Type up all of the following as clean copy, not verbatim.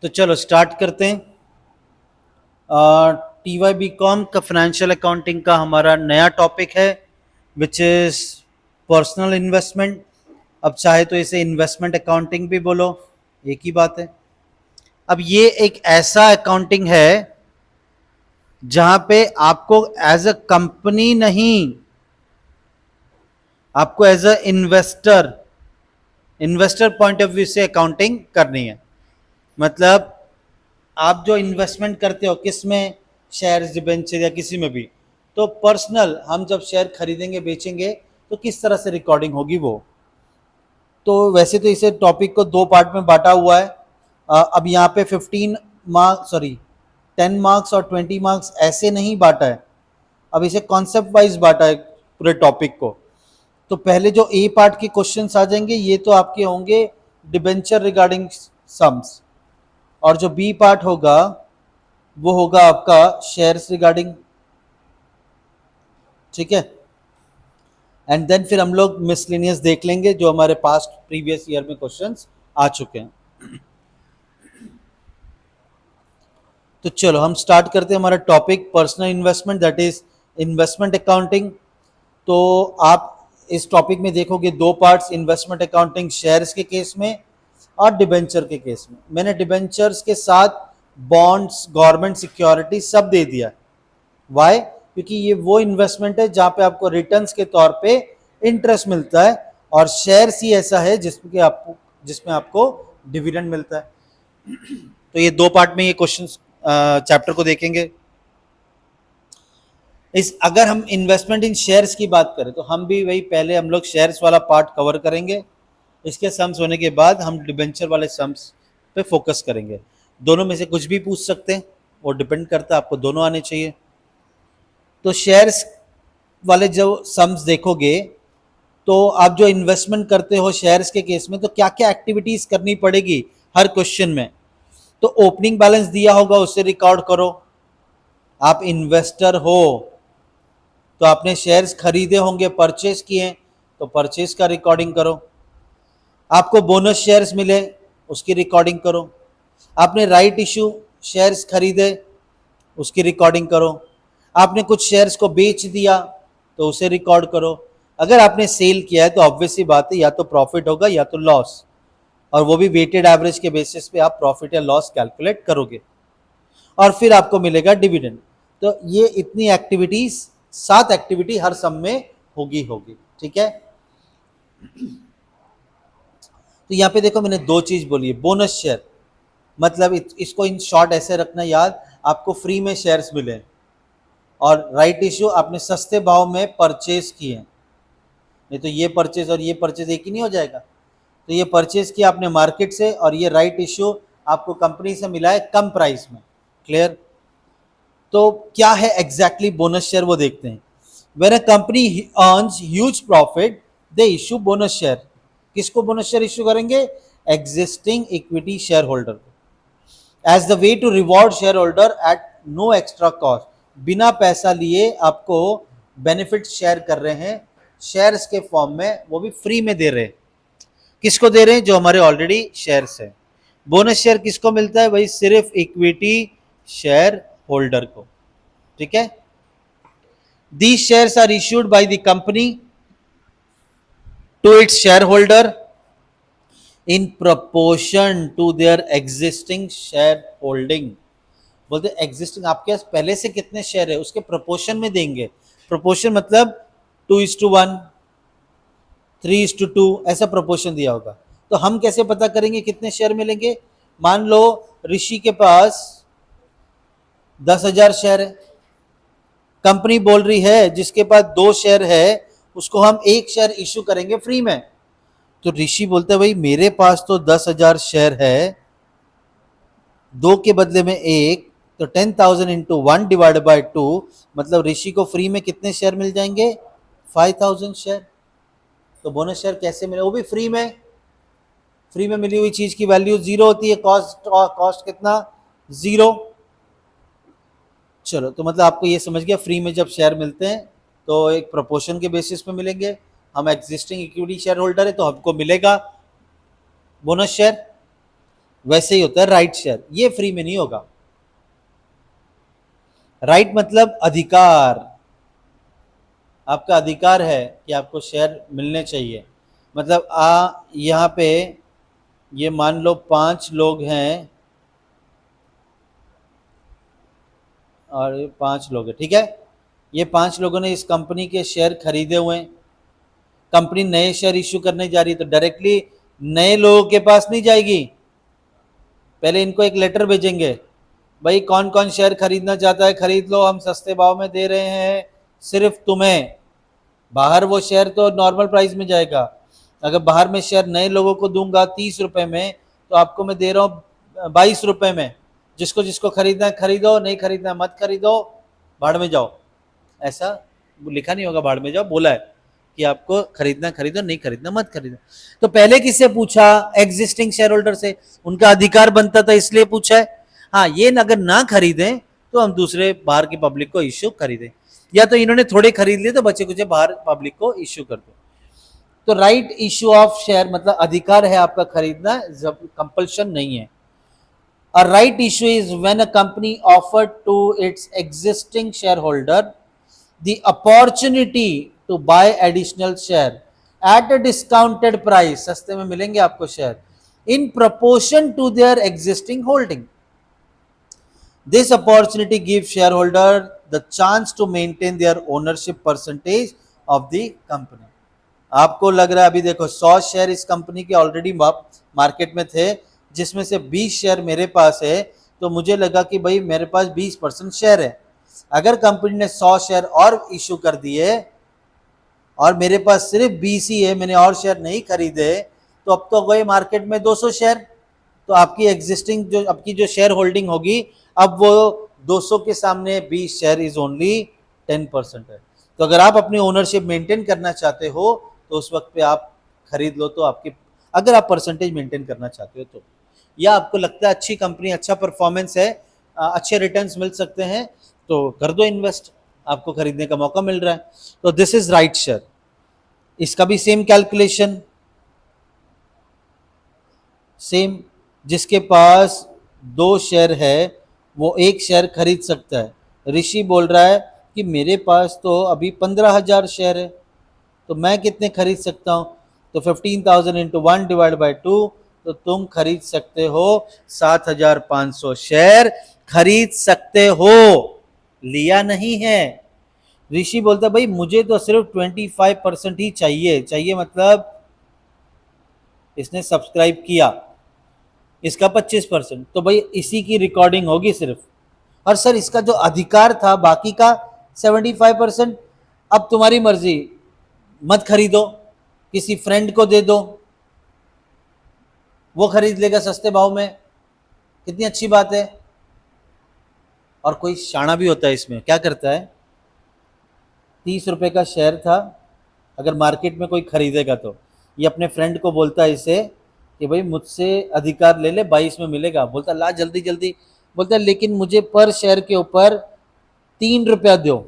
तो चलो स्टार्ट करते हैं। टी वाई बी कॉम का फाइनेंशियल अकाउंटिंग का हमारा नया टॉपिक है विच इज़ पर्सनल इन्वेस्टमेंट। अब चाहे तो इसे इन्वेस्टमेंट अकाउंटिंग भी बोलो, एक ही बात है। अब ये एक ऐसा अकाउंटिंग है जहां पे आपको एज अ कंपनी नहीं, आपको as a investor point of view से अकाउंटिंग करनी है। मतलब आप जो इन्वेस्टमेंट करते हो किस में, शेयर्स डिबेंचर या किसी में भी, तो पर्सनल हम जब शेयर खरीदेंगे बेचेंगे तो किस तरह से रिकॉर्डिंग होगी वो। तो वैसे तो इसे टॉपिक को दो पार्ट में बांटा हुआ है। अब यहाँ पे 10 मार्क्स और 20 मार्क्स ऐसे नहीं बांटा है, अब इसे कॉन्सेप्ट वाइज बांटा है पूरे टॉपिक को। तो पहले जो ए पार्ट के क्वेश्चंस आ जाएंगे ये तो आपके होंगे डिबेंचर रिगार्डिंग सम्स, और जो बी पार्ट होगा वो होगा आपका शेयर्स रिगार्डिंग, ठीक है। एंड देन फिर हम लोग मिसलेनियस देख लेंगे जो हमारे पास्ट प्रीवियस ईयर में क्वेश्चंस आ चुके हैं। तो चलो हम स्टार्ट करते हैं हमारा topic personal investment, that is investment accounting. तो आप इस टॉपिक में देखोगे दो पार्ट्स, इन्वेस्टमेंट अकाउंटिंग शेयर्स के केस में और डिबेंचर के केस में। मैंने डिबेंचर्स के साथ बॉन्ड्स, गवर्नमेंट सिक्योरिटी सब दे दिया। वाई? क्योंकि ये वो इन्वेस्टमेंट है जहां पे आपको रिटर्न्स के तौर पे इंटरेस्ट मिलता है, और शेयर्स ही ऐसा है जिसमें आपको डिविडेंड मिलता है। तो ये दो पार्ट में ये क्वेश्चन चैप्टर को देखेंगे। इस अगर हम इन्वेस्टमेंट इन शेयर्स की बात करें तो हम भी वही, पहले हम लोग शेयर्स वाला पार्ट कवर करेंगे, इसके सम्स होने के बाद हम डिबेंचर वाले सम्स पे फोकस करेंगे। दोनों में से कुछ भी पूछ सकते हैं, वो डिपेंड करता है, आपको दोनों आने चाहिए। तो शेयर्स वाले जो सम्स देखोगे तो आप जो इन्वेस्टमेंट करते हो शेयर्स के केस में, तो क्या क्या एक्टिविटीज करनी पड़ेगी हर क्वेश्चन में। तो ओपनिंग बैलेंस दिया होगा उसे रिकॉर्ड करो। आप इन्वेस्टर हो तो आपने शेयर्स खरीदे होंगे, परचेज किए, तो परचेज का रिकॉर्डिंग करो। आपको बोनस शेयर्स मिले, उसकी रिकॉर्डिंग करो। आपने राइट इशू शेयर्स खरीदे, उसकी रिकॉर्डिंग करो। आपने कुछ शेयर्स को बेच दिया तो उसे रिकॉर्ड करो। अगर आपने सेल किया है तो ऑब्वियस सी बात है, या तो प्रॉफिट होगा या तो लॉस, और वो भी वेटेड एवरेज के बेसिस पे आप प्रॉफिट या लॉस कैलकुलेट करोगे, और फिर आपको मिलेगा डिविडेंड। तो ये इतनी एक्टिविटीज, 7 एक्टिविटी हर सम में होगी, ठीक है। तो यहाँ पे देखो मैंने दो चीज बोली है, बोनस शेयर मतलब इसको इन शॉर्ट ऐसे रखना याद, आपको फ्री में शेयर्स मिले, और राइट इश्यू आपने सस्ते भाव में परचेज किए। नहीं तो ये परचेज और ये परचेज एक ही नहीं हो जाएगा। तो ये परचेज किया आपने मार्केट से, और ये राइट इश्यू आपको कंपनी से मिला है कम प्राइस में। क्लियर? तो क्या है एग्जैक्टली बोनस शेयर वो देखते हैं। When a company earns huge profit they issue bonus share. किसको बोनस शेयर इशू करेंगे? एग्जिस्टिंग इक्विटी शेयर होल्डर को, as the way to reward share holder at no extra cost. बिना पैसा लिए आपको बेनिफिट शेयर कर रहे हैं शेयर्स के फॉर्म में, वो भी फ्री में दे रहे हैं। किसको दे रहे हैं? जो हमारे ऑलरेडी शेयर्स है। बोनस शेयर किसको मिलता है? भाई सिर्फ इक्विटी शेयर होल्डर को, ठीक है। These shares are issued by the company to its shareholder in proportion to their existing share holding। बोलते एग्जिस्टिंग, आपके पास पहले से कितने शेयर है उसके प्रोपोर्शन में देंगे। प्रोपोर्शन मतलब 2:1, 3:2, ऐसा प्रोपोर्शन दिया होगा। तो हम कैसे पता करेंगे कितने शेयर मिलेंगे? मान लो ऋषि के पास 10,000 शेयर है, कंपनी बोल रही है जिसके पास 2 शेयर है उसको हम 1 शेयर इशू करेंगे फ्री में। तो ऋषि बोलते हैं भाई मेरे पास तो 10,000 शेयर है, 2 के बदले में 1, तो 10,000 इंटू 1 डिवाइड बाई 2, मतलब ऋषि को फ्री में कितने शेयर मिल जाएंगे? 5,000 शेयर। तो बोनस शेयर कैसे मिले? वो भी फ्री में। फ्री में मिली हुई चीज की वैल्यू जीरो होती है, कॉस्ट कितना? जीरो। चलो, तो मतलब आपको ये समझ गया, फ्री में जब शेयर मिलते हैं तो एक प्रोपोर्शन के बेसिस पे मिलेंगे। हम एग्जिस्टिंग इक्विटी शेयर होल्डर है तो हमको मिलेगा बोनस शेयर। वैसे ही होता है राइट शेयर, ये फ्री में नहीं होगा। राइट मतलब अधिकार, आपका अधिकार है कि आपको शेयर मिलने चाहिए। मतलब यहाँ पे ये मान लो 5 लोग हैं और ये 5 लोग हैं, ठीक है। ये 5 लोगों ने इस कंपनी के शेयर खरीदे हुए हैं। कंपनी नए शेयर इश्यू करने जा रही है तो डायरेक्टली नए लोगों के पास नहीं जाएगी, पहले इनको एक लेटर भेजेंगे, भाई कौन कौन शेयर खरीदना चाहता है खरीद लो, हम सस्ते भाव में दे रहे हैं सिर्फ तुम्हें। बाहर वो शेयर तो नॉर्मल प्राइस में जाएगा, अगर बाहर में शेयर नए लोगों को दूंगा 30 रुपए में, तो आपको मैं दे रहा हूँ 22 रुपए में। जिसको जिसको खरीदना है खरीदो, नहीं खरीदना है मत खरीदो, भाड़ में जाओ। ऐसा लिखा नहीं होगा भाड़ में जाओ, बोला है कि आपको खरीदना खरीदो, नहीं खरीदना मत खरीदो। तो पहले किससे पूछा? एग्जिस्टिंग शेयर होल्डर से, उनका अधिकार बनता था इसलिए पूछा है। हाँ, ये अगर ना खरीदें तो हम दूसरे बाहर की पब्लिक को इश्यू खरीदें, या तो इन्होंने थोड़े खरीद लिए तो बच्चे कुछ बाहर पब्लिक को इश्यू कर दो। तो राइट इश्यू ऑफ शेयर मतलब अधिकार है आपका खरीदना, जब कंपल्शन नहीं है। A right issue is when a company offered to its existing shareholder the opportunity to buy additional share at a discounted price, सस्ते में मिलेंगे आपको share, in proportion to their existing holding. This opportunity gives shareholder the chance to maintain their ownership percentage of the company. आपको लग रहा है अभी देखो 100 शेयर इस कंपनी के ऑलरेडी मार्केट में थे, जिसमें से 20 शेयर मेरे पास है, तो मुझे लगा कि भाई मेरे पास 20% शेयर है। अगर कंपनी ने 100 शेयर और इशू कर दिए और मेरे पास सिर्फ 20 ही है, मैंने और शेयर नहीं खरीदे, तो अब तो गए मार्केट में 200 शेयर। तो आपकी एग्जिस्टिंग जो आपकी जो शेयर होल्डिंग होगी, अब वो 200 के सामने 20 शेयर इज ओनली 10% है। तो अगर आप अपनी ओनरशिप मेंटेन करना चाहते हो तो उस वक्त पे आप खरीद लो, तो आपकी अगर आप परसेंटेज मेंटेन करना चाहते हो तो, या आपको लगता है अच्छी कंपनी, अच्छा परफॉर्मेंस है, अच्छे रिटर्न्स मिल सकते हैं, तो कर दो इन्वेस्ट, आपको खरीदने का मौका मिल रहा है। तो दिस इज राइट शेयर। इसका भी सेम कैलकुलेशन, सेम, जिसके पास 2 शेयर है वो 1 शेयर खरीद सकता है। ऋषि बोल रहा है कि मेरे पास तो अभी 15,000 शेयर है, तो मैं कितने खरीद सकता हूँ? तो 15,000 इंटू 1 डिवाइड बाई 2, तो तुम खरीद सकते हो 7,500 शेयर खरीद सकते हो, लिया नहीं है। ऋषि बोलता भाई मुझे तो सिर्फ 25% ही चाहिए मतलब इसने सब्सक्राइब किया, इसका 25%, तो भाई इसी की रिकॉर्डिंग होगी सिर्फ। और सर इसका जो अधिकार था बाकी का 75%, अब तुम्हारी मर्जी, मत खरीदो, किसी फ्रेंड को दे दो, वो खरीद लेगा सस्ते भाव में, कितनी अच्छी बात है। और कोई शाना भी होता है इसमें, क्या करता है, 30 रुपए का शेयर था, अगर मार्केट में कोई खरीदेगा तो ये अपने फ्रेंड को बोलता है इसे कि भाई मुझसे अधिकार ले ले, 22 में मिलेगा। बोलता ला जल्दी जल्दी, बोलता लेकिन मुझे पर शेयर के ऊपर 3 रुपया दो।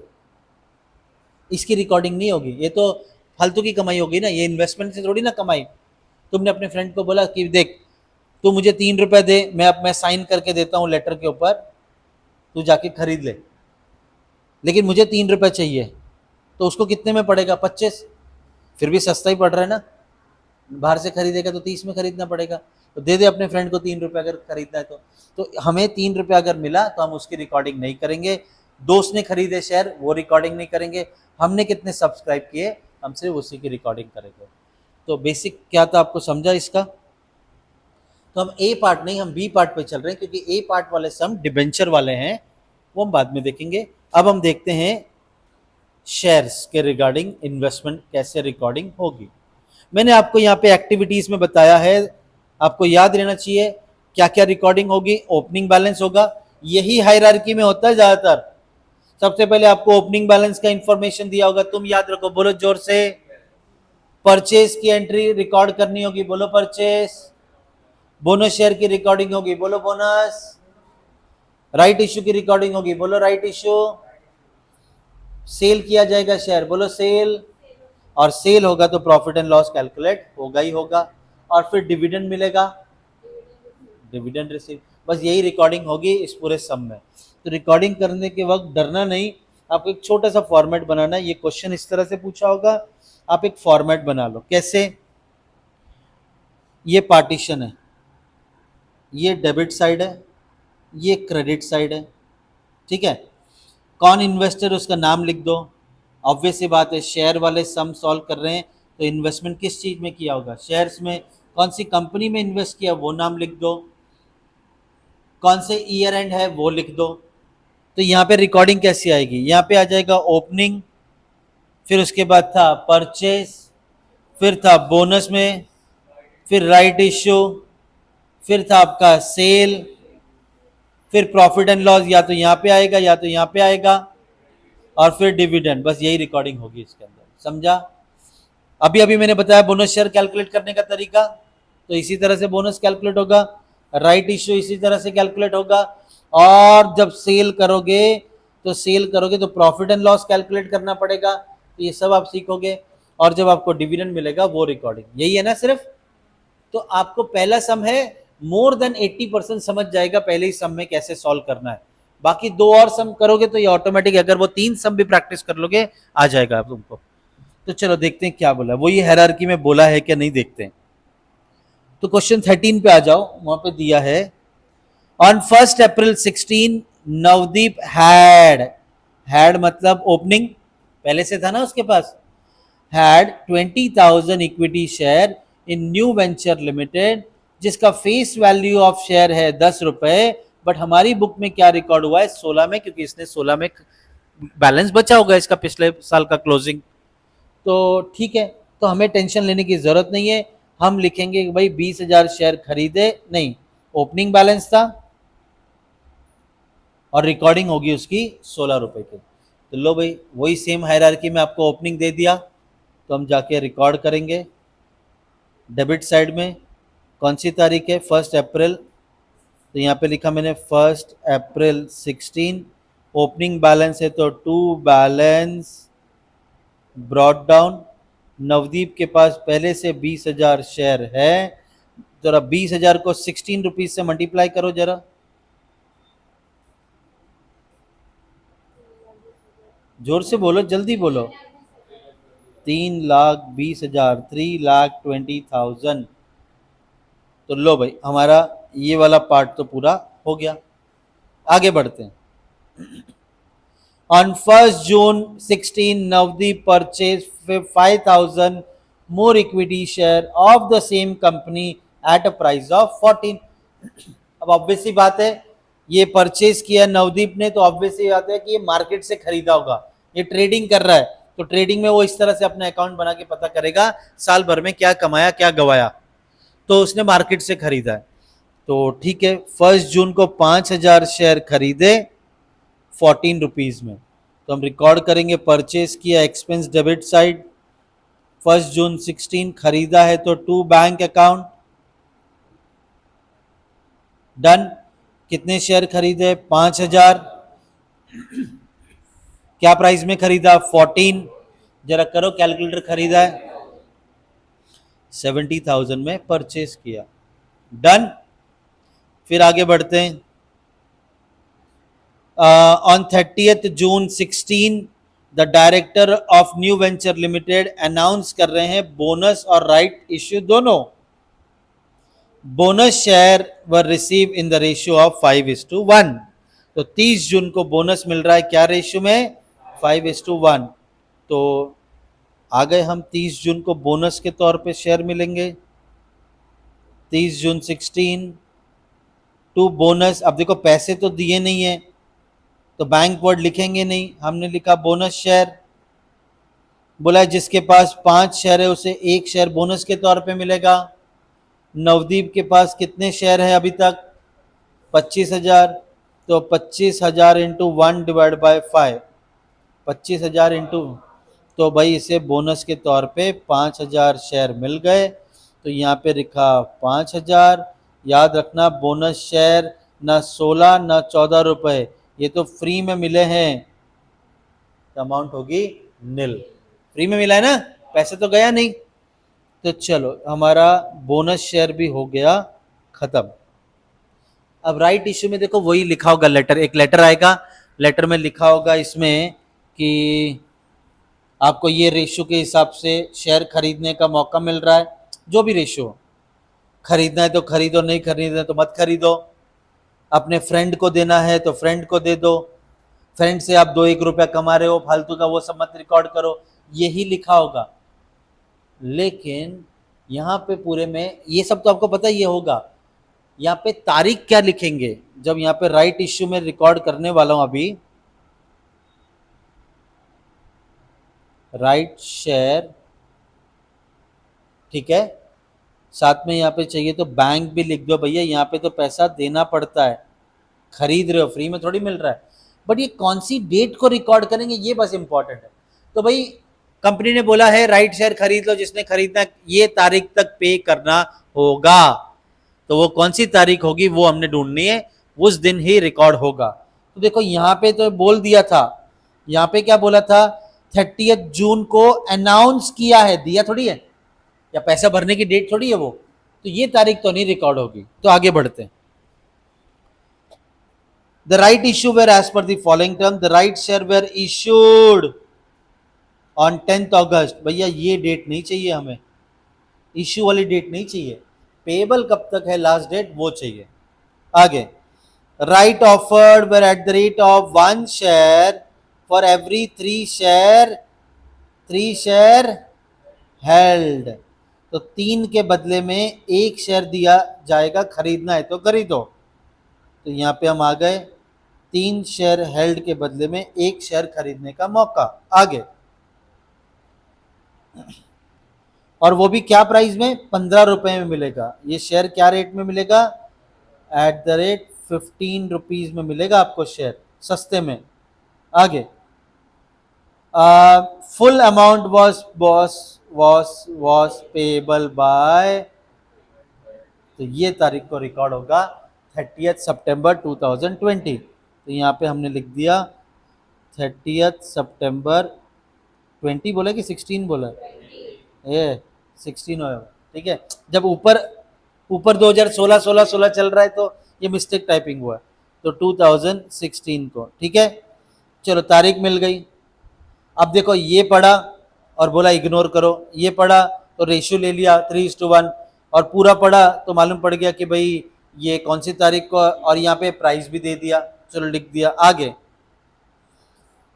इसकी रिकॉर्डिंग नहीं होगी, ये तो फालतू की कमाई होगी ना, ये इन्वेस्टमेंट से थोड़ी ना कमाई। तुमने अपने फ्रेंड को बोला कि देख तू मुझे 3 रुपये दे, मैं साइन करके देता हूँ लेटर के ऊपर, तू जाके खरीद ले, लेकिन मुझे 3 रुपये चाहिए। तो उसको कितने में पड़ेगा? 25, फिर भी सस्ता ही पड़ रहा है ना, बाहर से खरीदेगा तो 30 में खरीदना पड़ेगा। तो दे दे अपने फ्रेंड को 3 रुपये अगर खरीदना है तो हमें 3 रुपये अगर मिला तो हम उसकी रिकॉर्डिंग नहीं करेंगे, दोस्त ने खरीदे शेयर वो रिकॉर्डिंग नहीं करेंगे, हमने कितने सब्सक्राइब किए हम सिर्फ उसी की रिकॉर्डिंग करेंगे। तो बेसिक क्या था आपको समझा इसका? तो हम ए पार्ट नहीं, हम बी पार्ट पे चल रहे हैं, क्योंकि ए पार्ट वाले सम डिबेंचर वाले हैं, वो हम बाद में देखेंगे। अब हम देखते हैं शेयर्स के रिगार्डिंग इन्वेस्टमेंट कैसे रिकॉर्डिंग होगी। मैंने आपको यहाँ पे एक्टिविटीज में बताया है, आपको याद रहना चाहिए क्या क्या रिकॉर्डिंग होगी। ओपनिंग बैलेंस होगा, यही हायरार्की में होता है ज्यादातर। सबसे पहले आपको ओपनिंग बैलेंस का इंफॉर्मेशन दिया होगा, तुम याद रखो, बोलो जोर से। परचेज की एंट्री रिकॉर्ड करनी होगी, बोलो परचेज। बोनस शेयर की रिकॉर्डिंग होगी, बोलो बोनस। राइट इश्यू की रिकॉर्डिंग होगी, बोलो राइट इश्यू। सेल किया जाएगा शेयर, बोलो सेल। और सेल होगा तो प्रॉफिट एंड लॉस कैलकुलेट होगा ही होगा। और फिर डिविडेंड मिलेगा, डिविडेंड रिसीव, बस यही रिकॉर्डिंग होगी इस पूरे सम में। तो रिकॉर्डिंग करने के वक्त डरना नहीं, आपको एक छोटा सा फॉर्मेट बनाना है। ये क्वेश्चन इस तरह से पूछा होगा, आप एक फॉर्मेट बना लो। कैसे? ये पार्टीशन है, ये डेबिट साइड है, ये क्रेडिट साइड है, ठीक है। कौन इन्वेस्टर, उसका नाम लिख दो। ऑब्वियस सी बात है, शेयर वाले सम सॉल्व कर रहे हैं तो इन्वेस्टमेंट किस चीज़ में किया होगा? शेयर्स में। कौन सी कंपनी में इन्वेस्ट किया वो नाम लिख दो। कौन से ईयर एंड है वो लिख दो। तो यहाँ पे रिकॉर्डिंग कैसी आएगी? यहाँ पे आ जाएगा ओपनिंग, फिर उसके बाद था परचेज, फिर था बोनस में, फिर राइट इश्यू, फिर था आपका सेल, फिर प्रॉफिट एंड लॉस या तो यहाँ पे आएगा या तो यहाँ पे आएगा, और फिर डिविडेंड। बस यही रिकॉर्डिंग होगी इसके अंदर, समझा? अभी अभी मैंने बताया बोनस शेयर कैलकुलेट करने का तरीका, तो इसी तरह से बोनस कैलकुलेट होगा, राइट इश्यू इसी तरह से कैलकुलेट होगा, और जब सेल करोगे तो प्रॉफिट एंड लॉस कैलकुलेट करना पड़ेगा। तो ये सब आप सीखोगे, और जब आपको डिविडेंड मिलेगा वो रिकॉर्डिंग। यही है ना सिर्फ? तो आपको पहला सम है, मोर देन 80% समझ जाएगा पहले ही सम में कैसे सॉल्व करना है। बाकी दो और सम करोगे तो ये ऑटोमेटिक, अगर वो 3 सम भी प्रैक्टिस कर लोगे आ जाएगा तुमको। तो चलो देखते हैं क्या बोला, वो ये हायरार्की में बोला है क्या नहीं, देखते हैं। तो क्वेश्चन 13 पे आ जाओ, वहां पे दिया है ऑन 1 अप्रैल 16 नवदीप हैड मतलब ओपनिंग, पहले से था ना उसके पास, had 20,000 equity share in new venture limited, जिसका फेस वैल्यू ऑफ शेयर है 10 रुपए, बट हमारी बुक में क्या रिकॉर्ड हुआ है? 16 में, क्योंकि इसने 16 में बैलेंस बचा होगा इसका पिछले साल का क्लोजिंग। तो ठीक है, तो हमें टेंशन लेने की जरूरत नहीं है। हम लिखेंगे कि भाई 20,000 शेयर खरीदे, नहीं, ओपनिंग बैलेंस था, और रिकॉर्डिंग होगी उसकी 16 रुपए की। तो लो भाई, वही सेम हायरार्की में आपको ओपनिंग दे दिया, तो हम जाके रिकॉर्ड करेंगे। डेबिट साइड में कौन सी तारीख है? 1 अप्रैल, तो यहाँ पे लिखा मैंने 1 अप्रैल 16। ओपनिंग बैलेंस है तो to balance brought down. Navdeep के पास पहले से 20,000 शेयर है, जरा 20,000 को 16 रुपीज से मल्टीप्लाई करो जरा, जोर से बोलो, जल्दी बोलो। 3,20,000, 3,20,000। तो लो भाई, हमारा ये वाला पार्ट तो पूरा हो गया। आगे बढ़ते हैं। On 1st June 16, Navdeep purchased 5,000 more equity share of the same company at a price of 14। अब ऑब्वियस सी बात है, ये परचेज किया नवदीप ने, तो ऑब्वियस सी बात है कि ये मार्केट से खरीदा होगा, ये ट्रेडिंग कर रहा है, तो ट्रेडिंग में वो इस तरह से अपना अकाउंट बना के पता करेगा साल भर में क्या कमाया क्या गवाया। तो उसने मार्केट से खरीदा है, तो ठीक है। 1 जून को 5,000 शेयर खरीदे 14 रुपीज में, तो हम रिकॉर्ड करेंगे परचेज किया, एक्सपेंस डेबिट साइड। 1 जून 16 खरीदा है तो टू बैंक अकाउंट, डन। कितने शेयर खरीदे? 5,000। क्या प्राइस में खरीदा? 14। जरा करो कैलकुलेटर, खरीदा है 70,000 में परचेज किया, डन। फिर आगे बढ़ते हैं। On 30th June 16 the director of new venture limited announce कर रहे हैं बोनस और राइट इश्यू दोनों। Bonus share were receive in the ratio of 5:1। तो 30 जून को बोनस मिल रहा है क्या रेशियो में? 5:1। तो आ गए हम, 30 जून को बोनस के तौर पे शेयर मिलेंगे। 30 जून 16 टू बोनस। अब देखो पैसे तो दिए नहीं है तो बैंक वर्ड लिखेंगे नहीं, हमने लिखा बोनस शेयर। बोला है जिसके पास 5 शेयर है उसे 1 शेयर बोनस के तौर पे मिलेगा। नवदीप के पास कितने शेयर है अभी तक? 25,000। तो 25,000 इंटू 1/5, 25,000 इंटू, तो भाई इसे बोनस के तौर पे 5,000 शेयर मिल गए, तो यहाँ पे लिखा 5,000। याद रखना बोनस शेयर ना 16 ना 14 रुपए, ये तो फ्री में मिले हैं, अमाउंट होगी नील। फ्री में मिला है ना, पैसे तो गया नहीं। तो चलो हमारा बोनस शेयर भी हो गया खत्म। अब राइट इश्यू में देखो वही लिखा होगा, लेटर, एक लेटर आएगा, लेटर में लिखा होगा इसमें कि आपको ये रेशियो के हिसाब से शेयर खरीदने का मौका मिल रहा है, जो भी रेशियो, खरीदना है तो खरीदो, नहीं खरीदना है तो मत खरीदो, अपने फ्रेंड को देना है तो फ्रेंड को दे दो, फ्रेंड से आप 2-1 रुपया कमा रहे हो फालतू का, वो सब मत रिकॉर्ड करो, यही लिखा होगा। लेकिन यहाँ पे पूरे में ये सब तो आपको पता ही ये होगा, यहाँ पे तारीख क्या लिखेंगे, जब यहाँ पे राइट इश्यू में रिकॉर्ड करने वाला हूं अभी, राइट शेयर, ठीक है, साथ में यहाँ पे चाहिए तो बैंक भी लिख दो भैया, यहाँ पे तो पैसा देना पड़ता है, खरीद रहे हो, फ्री में थोड़ी मिल रहा है। बट ये कौन सी डेट को रिकॉर्ड करेंगे ये बस इंपॉर्टेंट है। तो भाई कंपनी ने बोला है राइट शेयर खरीद लो, जिसने खरीदना है ये तारीख तक पे करना होगा, तो वो कौन सी तारीख होगी वो हमने ढूंढनी है, उस दिन ही रिकॉर्ड होगा। तो देखो यहाँ पे तो बोल दिया था, यहाँ पे क्या बोला था, 30 जून को अनाउंस किया है, दिया थोड़ी है, या पैसा भरने की डेट थोड़ी है वो, तो ये तारीख तो नहीं रिकॉर्ड होगी। तो आगे बढ़ते हैं। The right issue were as per the following term, the right share were issued on 10th August। भैया ये डेट नहीं चाहिए हमें, इश्यू वाली डेट नहीं चाहिए, पेबल कब तक है लास्ट डेट वो चाहिए। आगे, right offered were at the rate of 1 share for every 3 share held. तो 3 के बदले में 1 शेयर दिया जाएगा, खरीदना है तो खरीदो। तो यहाँ पे हम आ गए, 3 शेयर हेल्ड के बदले में 1 शेयर खरीदने का मौका। आगे, और वो भी क्या प्राइस में, 15 रुपए में मिलेगा। ये शेयर क्या रेट में मिलेगा, एट द रेट 15 रुपीज में मिलेगा आपको शेयर, सस्ते में। आगे, full amount was payable by, तो ये तारीख को रिकॉर्ड होगा 30 सितंबर 2020। तो यहाँ पे हमने लिख दिया 30 सितंबर 20 बोला कि 16 बोला, ये 16 हो, ठीक है। जब ऊपर 2016 चल रहा है तो ये मिस्टेक टाइपिंग हुआ है, तो 2016 को, ठीक है। चलो तारीख मिल गई। अब देखो ये पढ़ा और बोला इग्नोर करो, ये पढ़ा तो रेशियो ले लिया 3:1, और पूरा पढ़ा तो मालूम पड़ गया कि भाई ये कौन सी तारीख को, और यहाँ पे प्राइस भी दे दिया, चलो लिख दिया। आगे,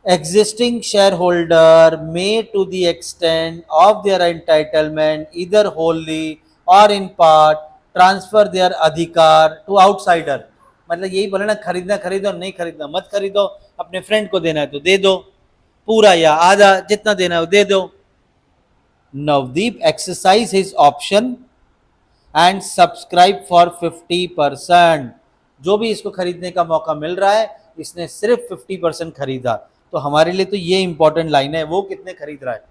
existing shareholder may to the extent of their entitlement either wholly or in part transfer their अधिकार to outsider। मतलब यही बोला ना, खरीदना खरीदो, नहीं खरीदना मत खरीदो, अपने फ्रेंड को देना है तो दे दो, पूरा या आधा जितना देना है वो दे दो। Navdeep exercise his option and subscribe for 50%। जो भी इसको खरीदने का मौका मिल रहा है, इसने सिर्फ 50% खरीदा। तो हमारे लिए तो ये इंपॉर्टेंट लाइन है, वो कितने खरीद रहा है,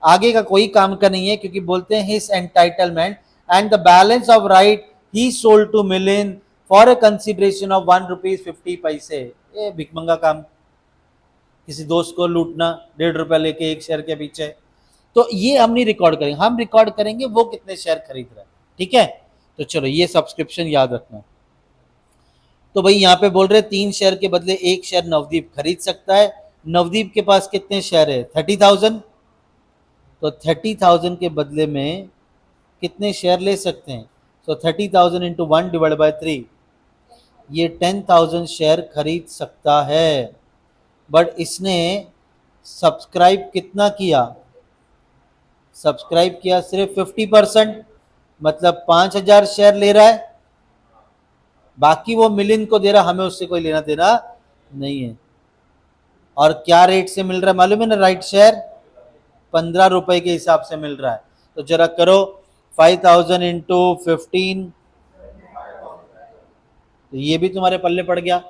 आगे का कोई काम का नहीं है, क्योंकि बोलते हैं his entitlement and the balance of right he sold two million for a consideration of 1 rupees 50 पैसे। ये भिकमंगा काम, किसी दोस्त को लूटना 1.5 रुपया लेके 1 शेयर के पीछे। तो ये हम नहीं रिकॉर्ड करेंगे, हम रिकॉर्ड करेंगे वो कितने शेयर खरीद रहा है, ठीक है। तो चलो ये सब्सक्रिप्शन याद रखना। तो भाई यहाँ पे बोल रहे 3 शेयर के बदले 1 शेयर नवदीप खरीद सकता है। नवदीप के पास कितने शेयर है, 30,000, तो 30,000 के बदले में कितने शेयर ले सकते हैं, तो 30,000 इंटू 1 डिवाइड बाई 3, ये 10,000 शेयर खरीद सकता है। बट इसने सब्सक्राइब कितना किया, सब्सक्राइब किया सिर्फ 50%, मतलब 5,000 शेयर ले रहा है, बाकी वो मिलियन को दे रहा, हमें उससे कोई लेना देना नहीं है। और क्या रेट से मिल रहा है मालूम है ना, राइट शेयर 15 रुपए के हिसाब से मिल रहा है। तो जरा करो 5,000 इंटू 15, तो ये भी तुम्हारे पल्ले पड़ गया।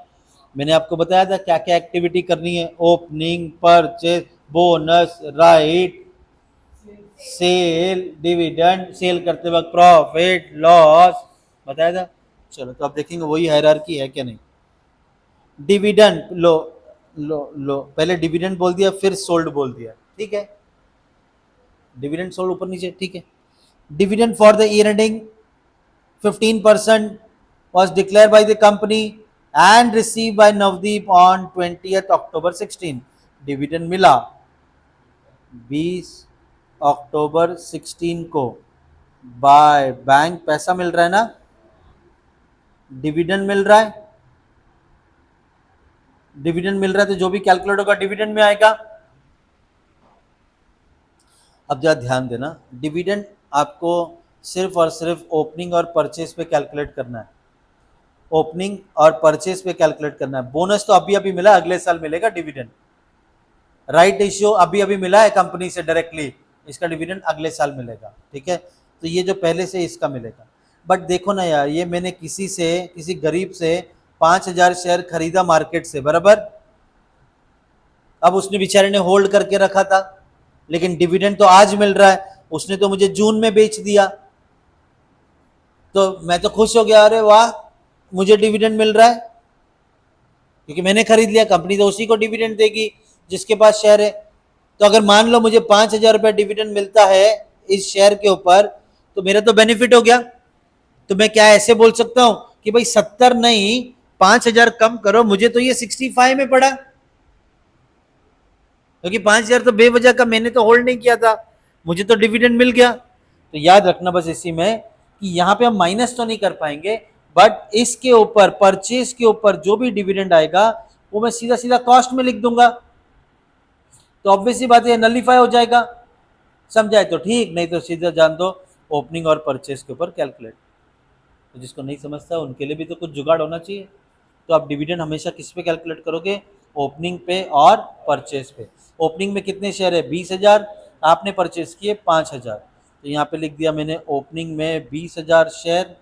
मैंने आपको बताया था क्या क्या एक्टिविटी करनी है, opening, purchase, bonus, right, sale, dividend, sale करते वक्त प्रॉफिट लॉस बताया था। चलो तो अब देखेंगे वही हायरार्की है क्या नहीं। डिविडेंड लो पहले डिविडेंड बोल दिया, फिर सोल्ड बोल दिया, ठीक है, डिविडेंड सोल्ड ऊपर नीचे, ठीक है। Dividend for the year ending 15%, was declared by the company and received by Navdeep on 20th October 16. Dividend मिला 20 अक्टूबर 16 को बाय बैंक, पैसा मिल रहा है ना, डिविडेंड मिल रहा है, डिविडेंड मिल रहा है तो जो भी कैलकुलेट होगा डिविडेंड में आएगा। अब जरा ध्यान देना, डिविडेंड आपको सिर्फ और सिर्फ ओपनिंग और परचेज पे कैलकुलेट करना है, ओपनिंग और परचेज पे कैलकुलेट करना है। बोनस तो अभी अभी मिला, अगले साल मिलेगा डिविडेंड। राइट इश्यू अभी अभी मिला है कंपनी से डायरेक्टली, इसका डिविडेंड अगले साल मिलेगा, ठीक है। तो ये जो पहले से इसका मिलेगा। बट देखो ना यार, ये मैंने किसी से, किसी गरीब से 5,000 शेयर खरीदा मार्केट से, बराबर। अब उसने बेचारे ने होल्ड करके रखा था, लेकिन डिविडेंड तो आज मिल रहा है, उसने तो मुझे जून में बेच दिया, तो मैं तो खुश हो गया, अरे वाह मुझे डिविडेंड मिल रहा है, क्योंकि मैंने खरीद लिया, कंपनी तो उसी को डिविडेंड देगी जिसके पास शेयर है। तो अगर मान लो मुझे 5,000 रुपया डिविडेंड मिलता है इस शेयर के ऊपर, तो मेरा तो बेनिफिट हो गया। तो मैं क्या ऐसे बोल सकता हूं कि भाई 70 नहीं 5,000 कम करो, मुझे तो ये 65 में पड़ा, क्योंकि 5,000 तो बेवजह का मैंने तो होल्ड नहीं किया था, मुझे तो डिविडेंड मिल गया। तो याद रखना बस इसी में कि यहाँ पे हम माइनस तो नहीं कर पाएंगे, बट इसके ऊपर परचेज के ऊपर जो भी डिविडेंड आएगा वो मैं सीधा सीधा कॉस्ट में लिख दूंगा, तो ऑब्वियसली बात है नलीफाई हो जाएगा। समझाए तो ठीक, नहीं तो सीधा जान दो ओपनिंग और परचेज के ऊपर कैलकुलेट। तो जिसको नहीं समझता उनके लिए भी तो कुछ जुगाड़ होना चाहिए। तो आप डिविडेंड हमेशा किस पे कैलकुलेट करोगे, ओपनिंग पे और परचेज पे। ओपनिंग में कितने शेयर है 20,000, आपने परचेज किए 5,000, तो यहाँ पे लिख दिया मैंने ओपनिंग में 20,000 शेयर,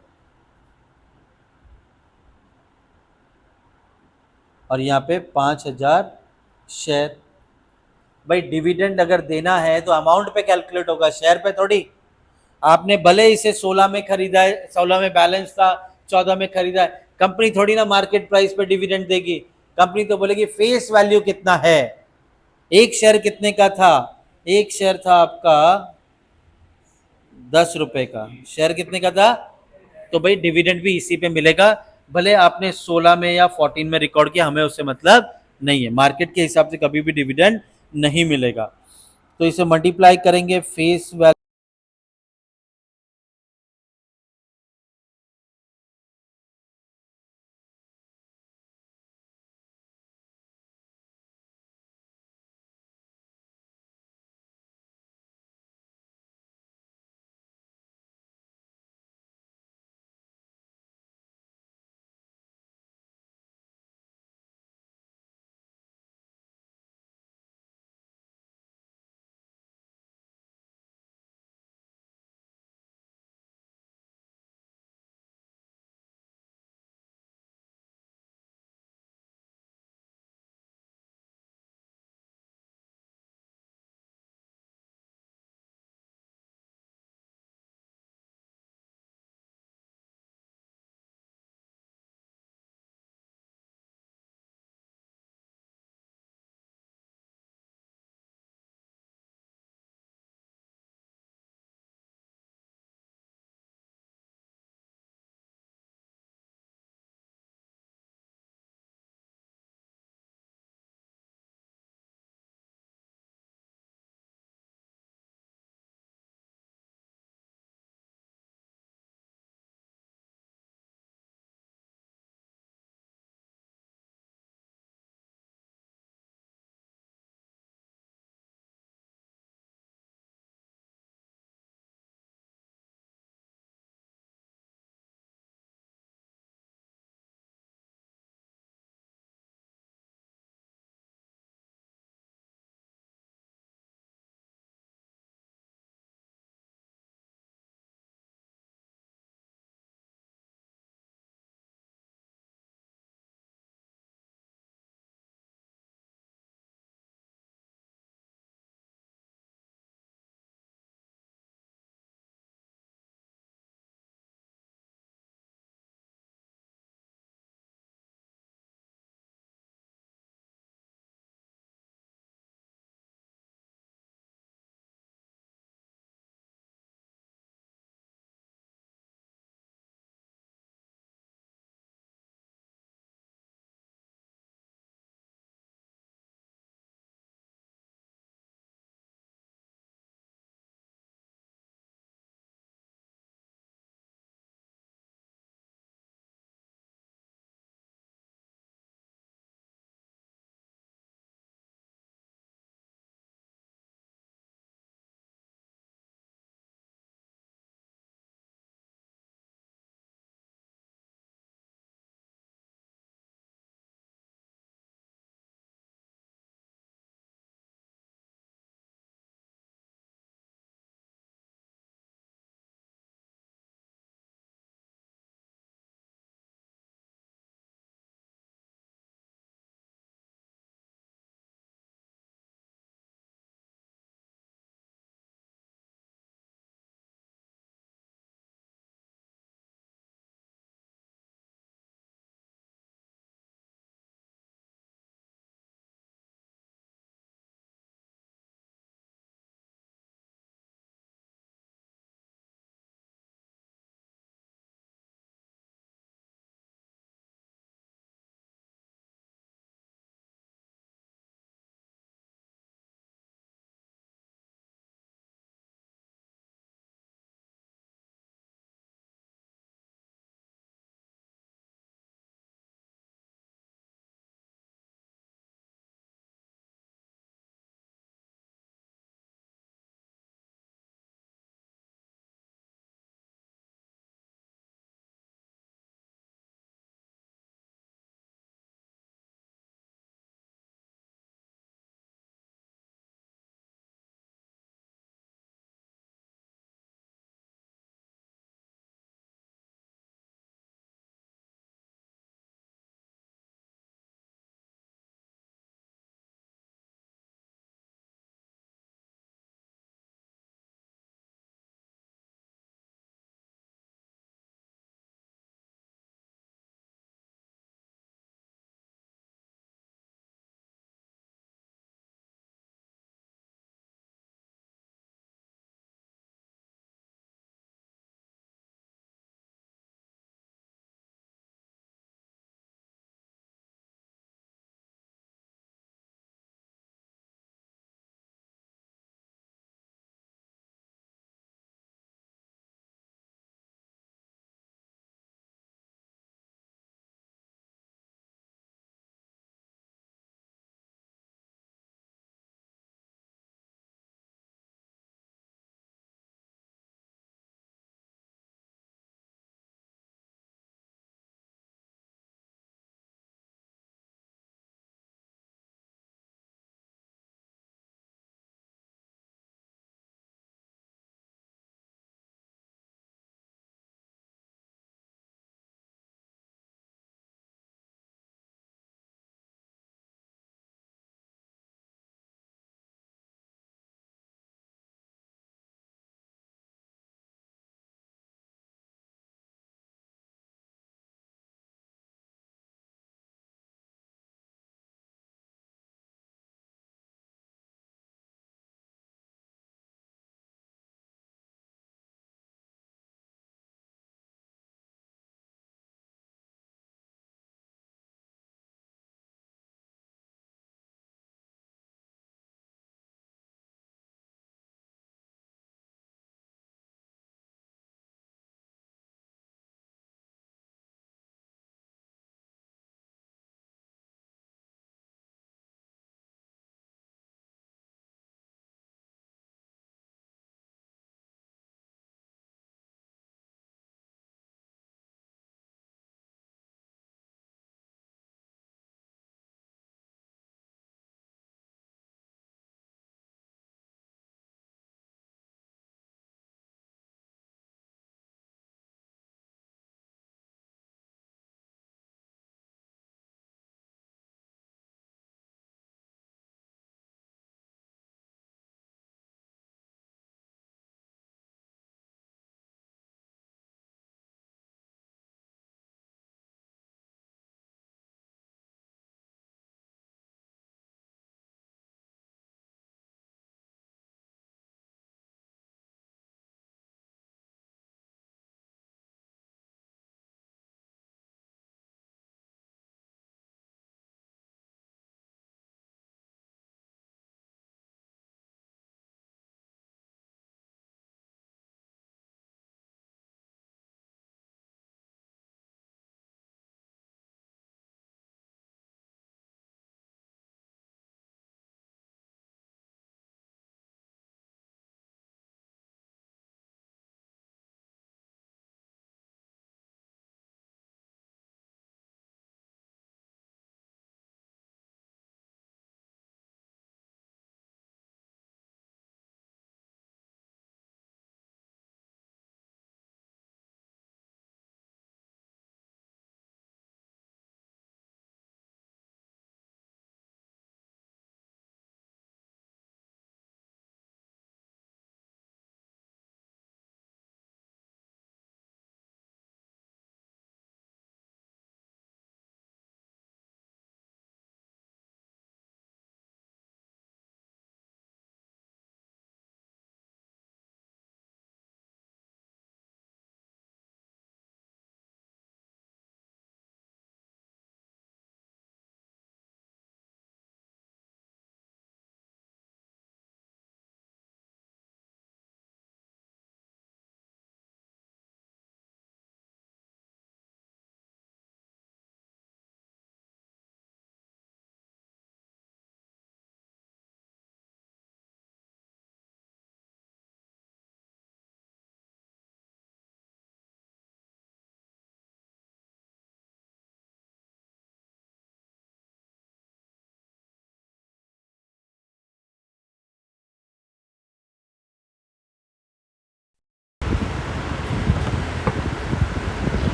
और यहाँ पे 5,000 शेयर। भाई डिविडेंड अगर देना है तो अमाउंट पे कैलकुलेट होगा, शेयर पे थोड़ी। आपने भले इसे 16 में खरीदा है, 16 में बैलेंस था, 14 में खरीदा है, कंपनी थोड़ी ना मार्केट प्राइस पे डिविडेंड देगी। कंपनी तो बोलेगी फेस वैल्यू कितना है, एक शेयर कितने का था, एक शेयर था आपका 10 रुपए का, शेयर कितने का था, तो भाई डिविडेंड भी इसी पे मिलेगा। भले आपने 16 में या 14 में रिकॉर्ड किया, हमें उससे मतलब नहीं है, मार्केट के हिसाब से कभी भी डिविडेंड नहीं मिलेगा। तो इसे मल्टीप्लाई करेंगे फेस वैल्यू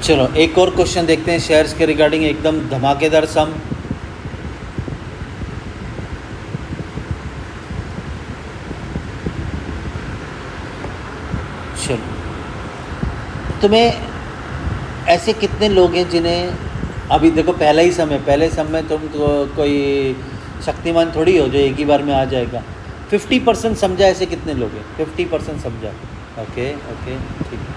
चलो एक और क्वेश्चन देखते हैं शेयर्स के रिगार्डिंग, एकदम धमाकेदार सम। चलो, तुम्हें ऐसे कितने लोग हैं जिन्हें अभी देखो पहला ही समय, पहले समय तुम तो कोई शक्तिमान थोड़ी हो जो एक ही बार में आ जाएगा। 50% समझा, ऐसे कितने लोग हैं 50% समझा? ओके ओके ठीक है।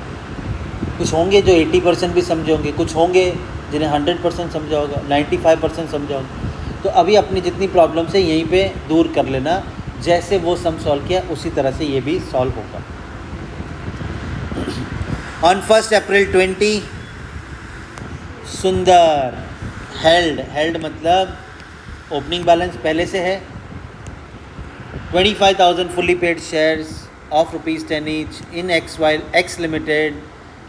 कुछ होंगे जो 80% भी समझे होंगे, कुछ होंगे जिन्हें 100% समझा होगा, 95% समझा होगा। तो अभी अपनी जितनी प्रॉब्लम्स है यहीं पे दूर कर लेना, जैसे वो सम सॉल्व किया उसी तरह से ये भी सॉल्व होगा। ऑन 1 अप्रैल 20 सुंदर हेल्ड मतलब ओपनिंग बैलेंस पहले से है 25,000 fully paid shares of ₹10 each in x limited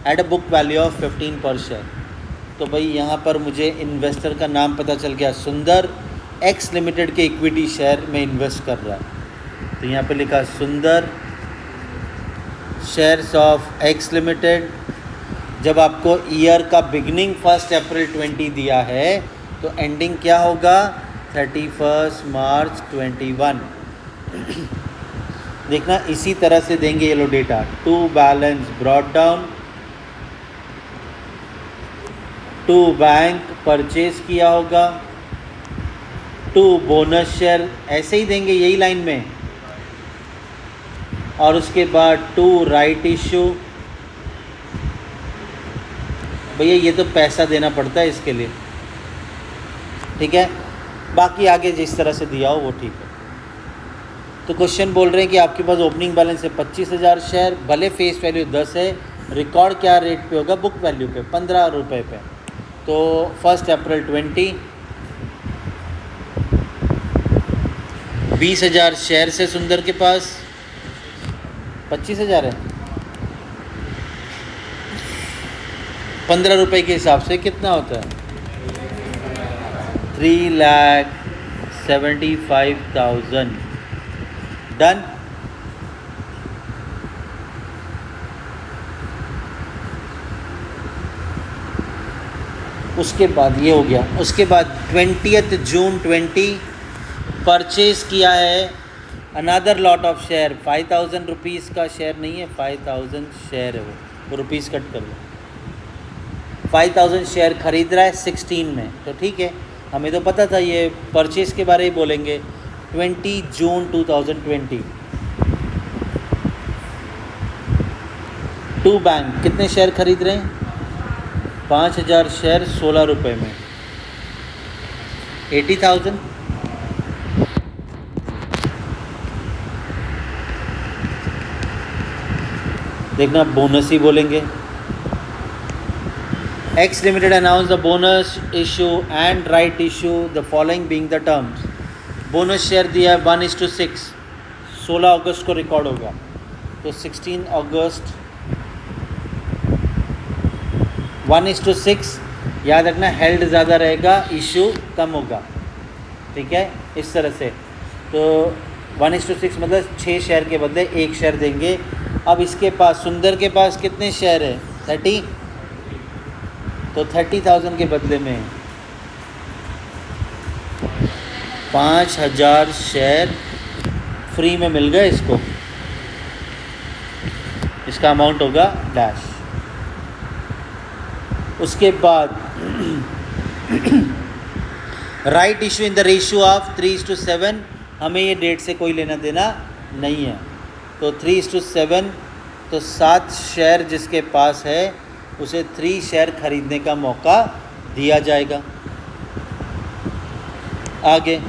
at a book value of 15 per share. तो भाई यहाँ पर मुझे इन्वेस्टर का नाम पता चल गया, सुंदर एक्स लिमिटेड के इक्विटी शेयर में इन्वेस्ट कर रहा है। तो यहाँ पे लिखा सुंदर शेयर्स ऑफ एक्स लिमिटेड। जब आपको ईयर का बिगनिंग 1 अप्रैल 20 दिया है तो एंडिंग क्या होगा 31 मार्च 21। देखना इसी तरह से देंगे ये लो data. To balance brought down, to bank purchase किया होगा, टू बोनस शेयर ऐसे ही देंगे यही लाइन में, और उसके बाद टू राइट इश्यू। भैया ये तो पैसा देना पड़ता है इसके लिए, ठीक है। बाकी आगे जिस तरह से दिया हो वो ठीक है। तो क्वेश्चन बोल रहे हैं कि आपके पास ओपनिंग बैलेंस है 25,000 शेयर, भले फेस वैल्यू 10 है, रिकॉर्ड क्या रेट पे होगा बुक वैल्यू पे 15 रुपये पे। तो 1 अप्रैल 20 20,000 शेयर से सुंदर के पास 25,000 है, 15 रुपये के हिसाब से कितना होता है 3,75,000। डन। उसके बाद ये हो गया। उसके बाद 20 जून 20 परचेज किया है another lot of share 5,000 rupees का शेयर नहीं है, 5,000 शेयर है वो रुपीज़ कट कर लो। 5,000 शेयर खरीद रहा है 16 में, तो ठीक है, हमें तो पता था ये परचेज़ के बारे में बोलेंगे। 20 जून 2020 टू बैंक कितने शेयर खरीद रहे हैं 5,000 शेयर 16 रुपये में 80,000। देखना बोनस ही बोलेंगे। X Limited announced the bonus issue and right issue, the following being the terms। Bonus share दिया है 1:6, 16 अगस्त को रिकॉर्ड होगा, तो 16 अगस्त 1:6। याद रखना हेल्ड ज़्यादा रहेगा, इशू कम होगा, ठीक है, इस तरह से। तो 1:6 मतलब 6 शेयर के बदले 1 शेयर देंगे। अब इसके पास सुंदर के पास कितने शेयर है 30, तो 30,000 के बदले में 5,000 शेयर फ्री में मिल गए इसको, इसका अमाउंट होगा डैश। उसके बाद right issue in the ratio of 3:7। हमें ये डेट से कोई लेना देना नहीं है, तो 3:7 तो 7 शेयर जिसके पास है उसे 3 शेयर खरीदने का मौका दिया जाएगा। आगे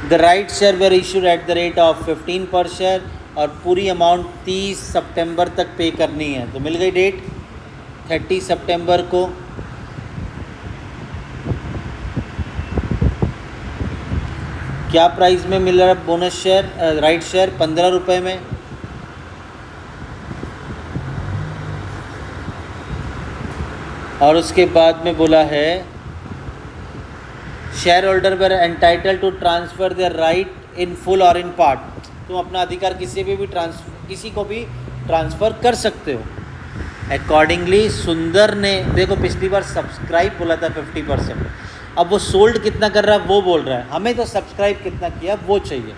the right share were issued at the rate of 15 per share, और पूरी अमाउंट 30 सितंबर तक पे करनी है। तो मिल गई डेट 30 सितंबर को। क्या प्राइस में मिल रहा है बोनस शेयर राइट शेयर 15 रुपये में। और उसके बाद में बोला है share holder were entitle to transfer their right in full और इन पार्ट। तुम अपना अधिकार किसी को भी ट्रांसफ़र कर सकते हो। अकॉर्डिंगली सुंदर ने, देखो पिछली बार सब्सक्राइब बोला था 50%, अब वो सोल्ड कितना कर रहा है वो बोल रहा है, हमें तो सब्सक्राइब कितना किया वो चाहिए।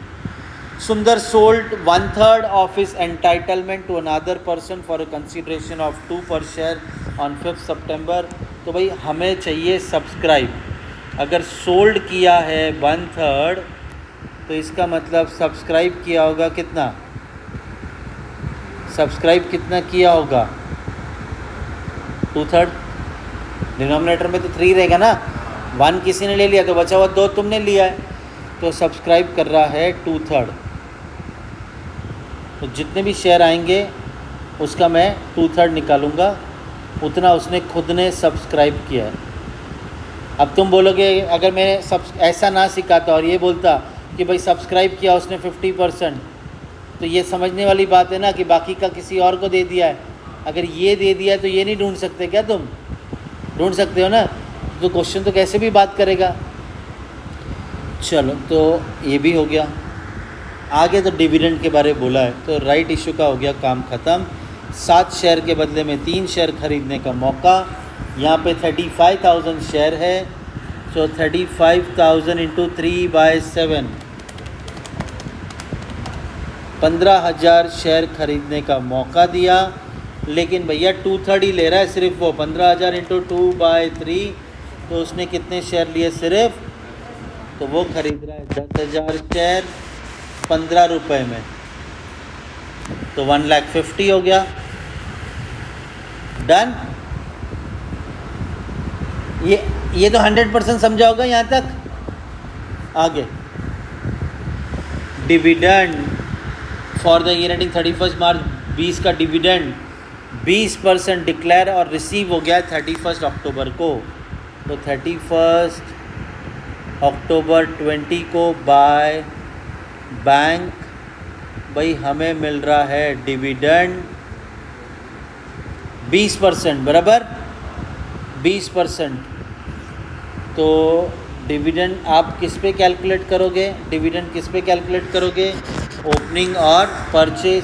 Sundar sold 1/3 of his entitlement to another person for a consideration of 2 per share on 5 सितंबर। तो भाई हमें चाहिए सब्सक्राइब। अगर सोल्ड किया है 1/3 तो इसका मतलब सब्सक्राइब किया होगा कितना, सब्सक्राइब कितना किया होगा 2/3। डिनोमिनेटर में तो 3 रहेगा ना, 1 किसी ने ले लिया तो बचा हुआ 2 तुमने लिया है, तो सब्सक्राइब कर रहा है 2/3। तो जितने भी शेयर आएंगे उसका मैं 2/3 निकालूंगा, उतना उसने खुद ने सब्सक्राइब किया है। अब तुम बोलोगे अगर मैंने ऐसा ना सिखाता और ये बोलता कि भाई सब्सक्राइब किया उसने 50%, तो ये समझने वाली बात है ना कि बाकी का किसी और को दे दिया है। अगर ये दे दिया है तो ये नहीं ढूंढ सकते क्या, तुम ढूंढ सकते हो ना, तो क्वेश्चन तो कैसे भी बात करेगा। चलो तो ये भी हो गया। आगे तो डिविडेंड के बारे में बोला है, तो राइट इशू का हो गया काम ख़त्म। 7 शेयर के बदले में 3 शेयर खरीदने का मौका। यहाँ पे 35,000 शेयर है, तो 35,000 इंटू 3/7, 15,000 शेयर खरीदने का मौका दिया। लेकिन भैया 2/3 ही ले रहा है सिर्फ वो, 15,000 इंटू 2/3, तो उसने कितने शेयर लिए सिर्फ, तो वो खरीद रहा है 10,000 शेयर 15 रुपये में, तो 1,50,000 हो गया। डन। ये तो 100% समझा होगा यहाँ तक। आगे dividend for the year ending 31 मार्च 20 का डिविडेंड 20% डिक्लेयर और रिसीव हो गया 31 अक्टूबर को। तो 31 अक्टूबर 20 को बाय बैंक भाई हमें मिल रहा है डिविडेंड 20% बराबर 20%। तो डिविडेंड आप किस पे कैलकुलेट करोगे, डिविडेंड किस पे कैलकुलेट करोगे, ओपनिंग और परचेज।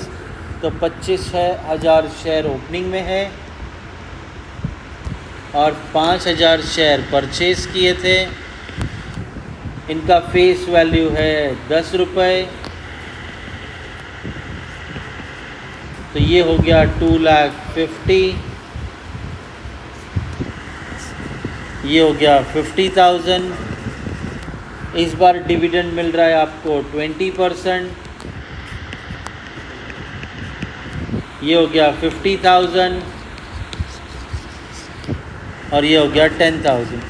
तो 25,000 शेयर ओपनिंग में है और 5,000 शेयर परचेज किए थे। इनका फेस वैल्यू है 10 रुपये, तो ये हो गया 2,50,000, ये हो गया 50,000। इस बार डिविडेंड मिल रहा है आपको 20%, ये हो गया 50,000 और ये हो गया 10,000।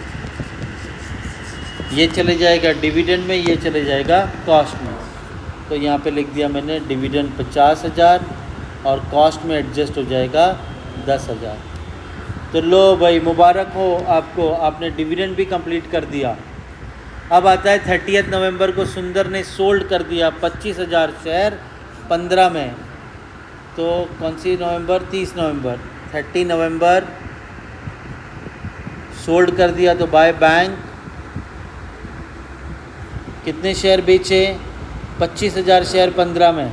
ये चले जाएगा डिविडेंड में, ये चले जाएगा कॉस्ट में। तो यहाँ पे लिख दिया मैंने डिविडेंड 50,000 और कॉस्ट में एडजस्ट हो जाएगा 10,000। तो लो भाई मुबारक हो आपको, आपने डिविडेंड भी कंप्लीट कर दिया। अब आता है 30 नवंबर को सुंदर ने सोल्ड कर दिया 25,000 शेयर 15 में। तो कौन सी नवंबर, 30 नवंबर, 30 नवंबर सोल्ड कर दिया। तो बाय बैंक कितने शेयर बेचे, 25,000 शेयर 15 में,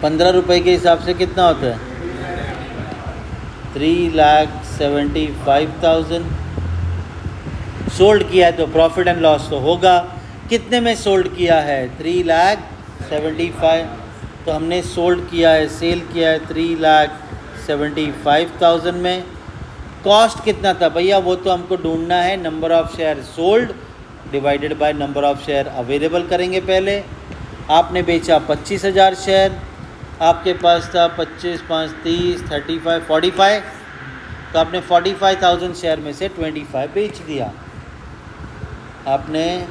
15 रुपये के हिसाब से कितना होता है 3,75,000। सोल्ड किया है तो प्रॉफिट एंड लॉस तो होगा। कितने में सोल्ड किया है 3,75,000। तो हमने सोल्ड किया है, सेल किया है 3,75,000 में। कॉस्ट कितना था भैया, वो तो हमको ढूंढना है, number of share sold divided by number of share available करेंगे पहले। आपने बेचा 25,000 शेयर, आपके पास था 25, 5, 30, 35, 45, तो आपने 45,000 शेयर में से 25 बेच दिया। आपने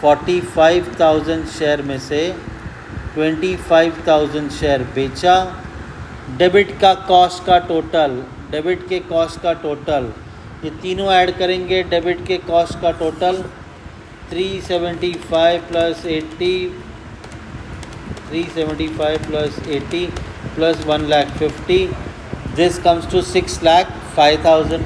45,000 शेयर में से 25,000 शेयर बेचा। डेबिट का कॉस्ट का टोटल, डेबिट के कॉस्ट का टोटल, ये तीनों ऐड करेंगे। डेबिट के कॉस्ट का total 375 plus 80, 375 plus 80 plus 1,50,000, this comes to 6,05,000।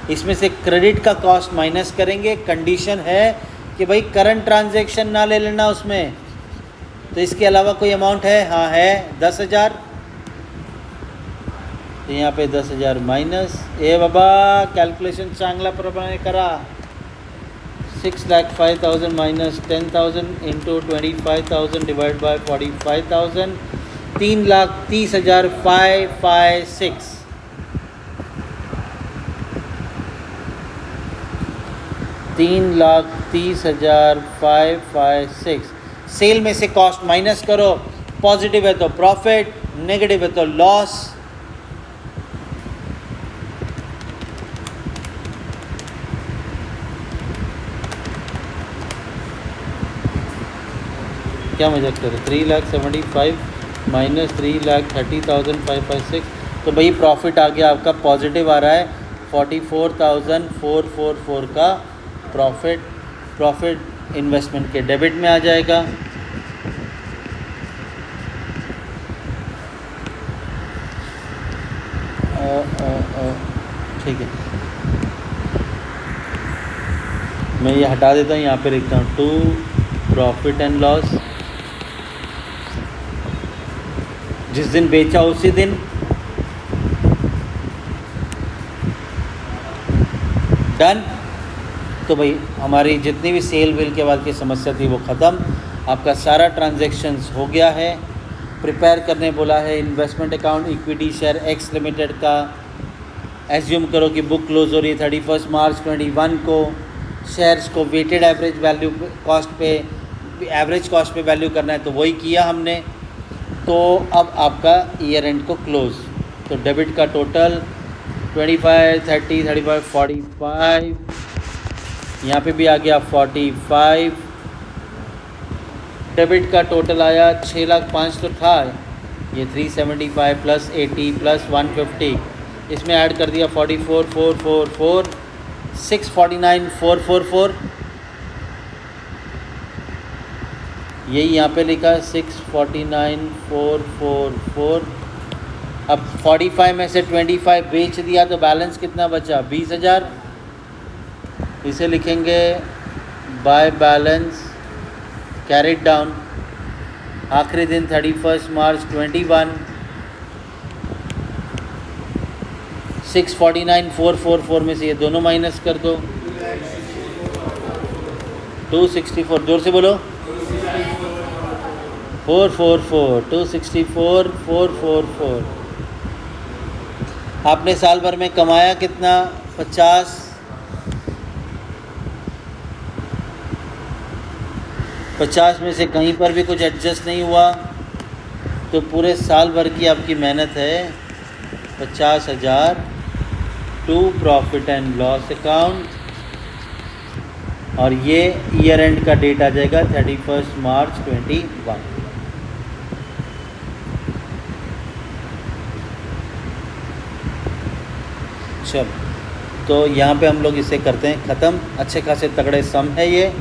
इसमें से क्रेडिट का कॉस्ट माइनस करेंगे। कंडीशन है कि भाई करंट ट्रांजैक्शन ना ले लेना उसमें, तो इसके अलावा कोई अमाउंट है? हाँ है, 10,000। तो यहाँ पे 10,000 माइनस, ए बाबा कॅल्क्युलेशन चांगल्या प्रमाणे करा। 6,05,000 minus 10,000 into 25,000 divide by 45,000, 3,30,556। 3,30,556। Sale में से कॉस्ट माइनस करो, पॉजिटिव है तो प्रॉफिट, नेगेटिव है तो लॉस। क्या मजाक करो, 3,75,000 माइनस 3,30,556, तो भाई प्रॉफिट आ गया आपका, पॉजिटिव आ रहा है 44,444 का प्रॉफिट इन्वेस्टमेंट के डेबिट में आ जाएगा। ठीक है, मैं ये हटा देता हूँ, यहाँ पे लिखता हूँ टू प्रॉफिट एंड लॉस। जिस दिन बेचा उसी दिन डन। तो भाई हमारी जितनी भी सेल वेल के बाद की समस्या थी वो ख़त्म, आपका सारा ट्रांजैक्शंस हो गया है। प्रिपेयर करने बोला है investment account equity share x limited का। एज्यूम करो कि बुक क्लोज हो रही है 31 मार्च 21 को। शेयर्स को वेटेड एवरेज वैल्यू कॉस्ट पे, एवरेज कॉस्ट पे वैल्यू करना है, तो वही किया हमने। तो अब आपका ईयर एंड को क्लोज, तो डेबिट का टोटल 25, 30, 35, 45, यहाँ पे भी आ गया 45। डेबिट का टोटल आया 6,05,000 तो था, ये 375 प्लस 80 प्लस 150, इसमें ऐड कर दिया 44,444, 649,444, यही यहाँ पे लिखा 649,444। अब 45 में से 25 बेच दिया तो बैलेंस कितना बचा? 20,000। इसे लिखेंगे बाय बैलेंस कैरिड डाउन, आखिरी दिन 31 मार्च 21। 649,444 में से ये दोनों माइनस कर दो, 264, जोर से बोलो, 444, 264,444। आपने साल भर में कमाया कितना? 50। 50 में से कहीं पर भी कुछ एडजस्ट नहीं हुआ, तो पूरे साल भर की आपकी मेहनत है 50,000 to profit and loss account, और ये ईयर एंड का डेट आ जाएगा 31 मार्च 21। चलो, तो यहाँ पे हम लोग इसे करते हैं ख़त्म। अच्छे खासे तगड़े सम है ये।